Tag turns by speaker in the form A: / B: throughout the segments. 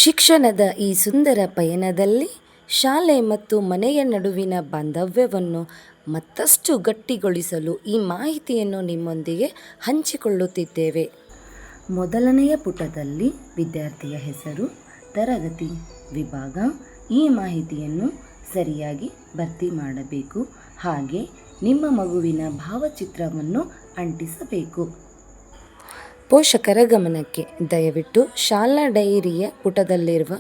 A: ಶಿಕ್ಷಣದ ಈ ಸುಂದರ ಪಯಣದಲ್ಲಿ ಶಾಲೆ ಮತ್ತು ಮನೆಯ ನಡುವಿನ ಬಾಂಧವ್ಯವನ್ನು ಮತ್ತಷ್ಟು ಗಟ್ಟಿಗೊಳಿಸಲು ಈ ಮಾಹಿತಿಯನ್ನು ನಿಮ್ಮೊಂದಿಗೆ ಹಂಚಿಕೊಳ್ಳುತ್ತಿದ್ದೇವೆ. ಮೊದಲನೆಯ ಪುಟದಲ್ಲಿ ವಿದ್ಯಾರ್ಥಿಯ ಹೆಸರು, ತರಗತಿ, ವಿಭಾಗ ಈ ಮಾಹಿತಿಯನ್ನು ಸರಿಯಾಗಿ ಭರ್ತಿ ಮಾಡಬೇಕು. ಹಾಗೆ ನಿಮ್ಮ ಮಗುವಿನ ಭಾವಚಿತ್ರವನ್ನು ಅಂಟಿಸಬೇಕು. ಪೋಷಕರ ಗಮನಕ್ಕೆ, ದಯವಿಟ್ಟು ಶಾಲಾ ಡೈರಿಯ ಪುಟದಲ್ಲಿರುವ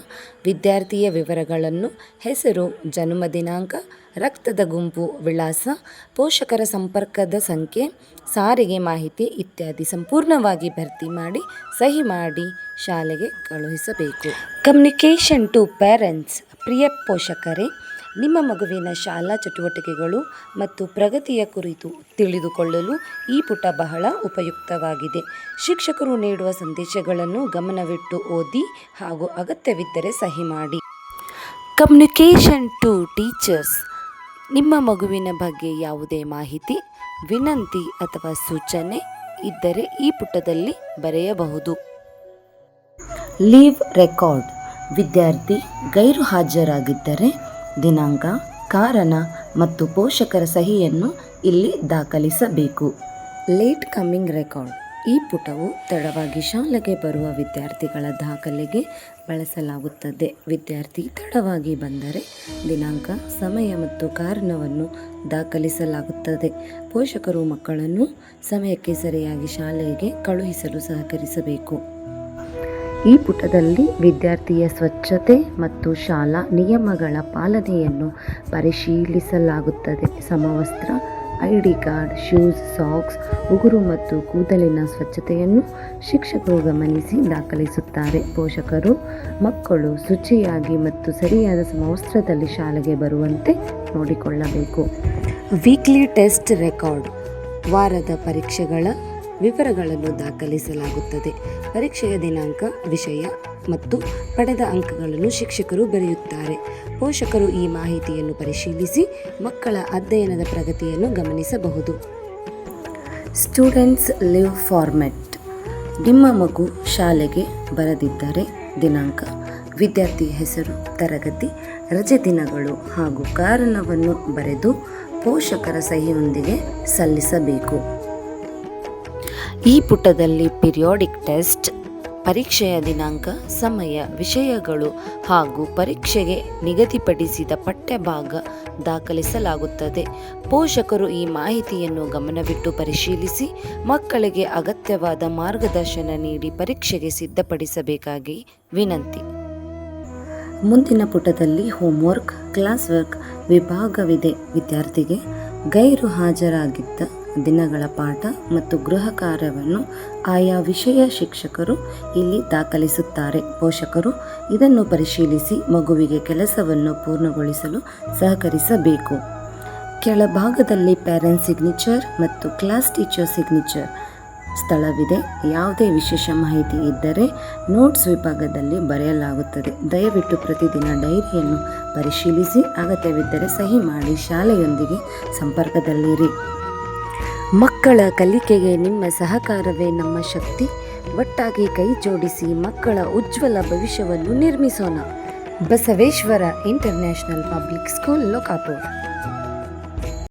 A: ವಿದ್ಯಾರ್ಥಿಯ ವಿವರಗಳನ್ನು, ಹೆಸರು, ಜನ್ಮ ದಿನಾಂಕ, ರಕ್ತದ ಗುಂಪು, ವಿಳಾಸ, ಪೋಷಕರ ಸಂಪರ್ಕದ ಸಂಖ್ಯೆ, ಸಾರಿಗೆ ಮಾಹಿತಿ ಇತ್ಯಾದಿ ಸಂಪೂರ್ಣವಾಗಿ ಭರ್ತಿ ಮಾಡಿ ಸಹಿ ಮಾಡಿ ಶಾಲೆಗೆ ಕಳುಹಿಸಬೇಕು. Communication to parents. ಪ್ರಿಯ ಪೋಷಕರೇ, ನಿಮ್ಮ ಮಗುವಿನ ಶಾಲಾ ಚಟುವಟಿಕೆಗಳು ಮತ್ತು ಪ್ರಗತಿಯ ಕುರಿತು ತಿಳಿದುಕೊಳ್ಳಲು ಈ ಪುಟ ಬಹಳ ಉಪಯುಕ್ತವಾಗಿದೆ. ಶಿಕ್ಷಕರು ನೀಡುವ ಸಂದೇಶಗಳನ್ನು ಗಮನವಿಟ್ಟು ಓದಿ ಹಾಗೂ ಅಗತ್ಯವಿದ್ದರೆ ಸಹಿ ಮಾಡಿ. Communication to teachers. ನಿಮ್ಮ ಮಗುವಿನ ಬಗ್ಗೆ ಯಾವುದೇ ಮಾಹಿತಿ, ವಿನಂತಿ ಅಥವಾ ಸೂಚನೆ ಇದ್ದರೆ ಈ ಪುಟದಲ್ಲಿ ಬರೆಯಬಹುದು. Leave record. ವಿದ್ಯಾರ್ಥಿ ಗೈರು ಹಾಜರಾಗಿದ್ದರೆ ದಿನಾಂಕ, ಕಾರಣ ಮತ್ತು ಪೋಷಕರ ಸಹಿಯನ್ನು ಇಲ್ಲಿ ದಾಖಲಿಸಬೇಕು. Late coming record. ಈ ಪುಟವು ತಡವಾಗಿ ಶಾಲೆಗೆ ಬರುವ ವಿದ್ಯಾರ್ಥಿಗಳ ದಾಖಲೆಗೆ ಬಳಸಲಾಗುತ್ತದೆ. ವಿದ್ಯಾರ್ಥಿ ತಡವಾಗಿ ಬಂದರೆ ದಿನಾಂಕ, ಸಮಯ ಮತ್ತು ಕಾರಣವನ್ನು ದಾಖಲಿಸಲಾಗುತ್ತದೆ. ಪೋಷಕರು ಮಕ್ಕಳನ್ನು ಸಮಯಕ್ಕೆ ಸರಿಯಾಗಿ ಶಾಲೆಗೆ ಕಳುಹಿಸಲು ಸಹಕರಿಸಬೇಕು. ಈ ಪುಟದಲ್ಲಿ ವಿದ್ಯಾರ್ಥಿಯ ಸ್ವಚ್ಛತೆ ಮತ್ತು ಶಾಲಾ ನಿಯಮಗಳ ಪಾಲನೆಯನ್ನು ಪರಿಶೀಲಿಸಲಾಗುತ್ತದೆ. ಸಮವಸ್ತ್ರ, ಐಡಿ ಕಾರ್ಡ್, ಶೂಸ್, ಸಾಕ್ಸ್, ಉಗುರು ಮತ್ತು ಕೂದಲಿನ ಸ್ವಚ್ಛತೆಯನ್ನು ಶಿಕ್ಷಕರು ಗಮನಿಸಿ ದಾಖಲಿಸುತ್ತಾರೆ. ಪೋಷಕರು ಮಕ್ಕಳು ಶುಚಿಯಾಗಿ ಮತ್ತು ಸರಿಯಾದ ಸಮವಸ್ತ್ರದಲ್ಲಿ ಶಾಲೆಗೆ ಬರುವಂತೆ ನೋಡಿಕೊಳ್ಳಬೇಕು. Weekly test record. ವಾರದ ಪರೀಕ್ಷೆಗಳ ವಿವರಗಳನ್ನು ದಾಖಲಿಸಲಾಗುತ್ತದೆ. ಪರೀಕ್ಷೆಯ ದಿನಾಂಕ, ವಿಷಯ ಮತ್ತು ಪಡೆದ ಅಂಕಗಳನ್ನು ಶಿಕ್ಷಕರು ಬರೆಯುತ್ತಾರೆ. ಪೋಷಕರು ಈ ಮಾಹಿತಿಯನ್ನು ಪರಿಶೀಲಿಸಿ ಮಕ್ಕಳ ಅಧ್ಯಯನದ ಪ್ರಗತಿಯನ್ನು ಗಮನಿಸಬಹುದು. Students leave format. ನಿಮ್ಮ ಮಗು ಶಾಲೆಗೆ ಬರದಿದ್ದರೆ ದಿನಾಂಕ, ವಿದ್ಯಾರ್ಥಿಯ ಹೆಸರು, ತರಗತಿ, ರಜೆ ದಿನಗಳು ಹಾಗೂ ಕಾರಣವನ್ನು ಬರೆದು ಪೋಷಕರ ಸಹಿಯೊಂದಿಗೆ ಸಲ್ಲಿಸಬೇಕು. ಈ ಪುಟದಲ್ಲಿ ಪಿರಿಯಾಡಿಕ್ ಟೆಸ್ಟ್, ಪರೀಕ್ಷೆಯ ದಿನಾಂಕ, ಸಮಯ, ವಿಷಯಗಳು ಹಾಗೂ ಪರೀಕ್ಷೆಗೆ ನಿಗದಿಪಡಿಸಿದ ಪಠ್ಯಭಾಗ ದಾಖಲಿಸಲಾಗುತ್ತದೆ. ಪೋಷಕರು ಈ ಮಾಹಿತಿಯನ್ನು ಗಮನವಿಟ್ಟು ಪರಿಶೀಲಿಸಿ ಮಕ್ಕಳಿಗೆ ಅಗತ್ಯವಾದ ಮಾರ್ಗದರ್ಶನ ನೀಡಿ ಪರೀಕ್ಷೆಗೆ ಸಿದ್ಧಪಡಿಸಬೇಕಾಗಿ ವಿನಂತಿ. ಮುಂದಿನ ಪುಟದಲ್ಲಿ ಹೋಮ್ವರ್ಕ್, ಕ್ಲಾಸ್ ವರ್ಕ್ ವಿಭಾಗವಿದೆ. ವಿದ್ಯಾರ್ಥಿಗೆ ಗೈರು ಹಾಜರಾಗಿದ್ದ ದಿನಗಳ ಪಾಠ ಮತ್ತು ಗೃಹ ಕಾರ್ಯವನ್ನು ಆಯಾ ವಿಷಯ ಶಿಕ್ಷಕರು ಇಲ್ಲಿ ದಾಖಲಿಸುತ್ತಾರೆ. ಪೋಷಕರು ಇದನ್ನು ಪರಿಶೀಲಿಸಿ ಮಗುವಿಗೆ ಕೆಲಸವನ್ನು ಪೂರ್ಣಗೊಳಿಸಲು ಸಹಕರಿಸಬೇಕು. ಕೆಳಭಾಗದಲ್ಲಿ ಪೇರೆಂಟ್ ಸಿಗ್ನೇಚರ್ ಮತ್ತು ಕ್ಲಾಸ್ ಟೀಚರ್ ಸಿಗ್ನೇಚರ್ ಸ್ಥಳವಿದೆ. ಯಾವುದೇ ವಿಶೇಷ ಮಾಹಿತಿ ಇದ್ದರೆ ನೋಟ್ಸ್ ವಿಭಾಗದಲ್ಲಿ ಬರೆಯಲಾಗುತ್ತದೆ. ದಯವಿಟ್ಟು ಪ್ರತಿದಿನ ಡೈರಿಯನ್ನು ಪರಿಶೀಲಿಸಿ ಅಗತ್ಯವಿದ್ದರೆ ಸಹಿ ಮಾಡಿ ಶಾಲೆಯೊಂದಿಗೆ ಸಂಪರ್ಕದಲ್ಲಿರಿ. ಮಕ್ಕಳ ಕಲಿಕೆಗೆ ನಿಮ್ಮ ಸಹಕಾರವೇ ನಮ್ಮ ಶಕ್ತಿ. ಒಟ್ಟಾಗಿ ಕೈ ಜೋಡಿಸಿ ಮಕ್ಕಳ ಉಜ್ವಲ ಭವಿಷ್ಯವನ್ನು ನಿರ್ಮಿಸೋಣ. Basaveshwara international public school, Lokapura.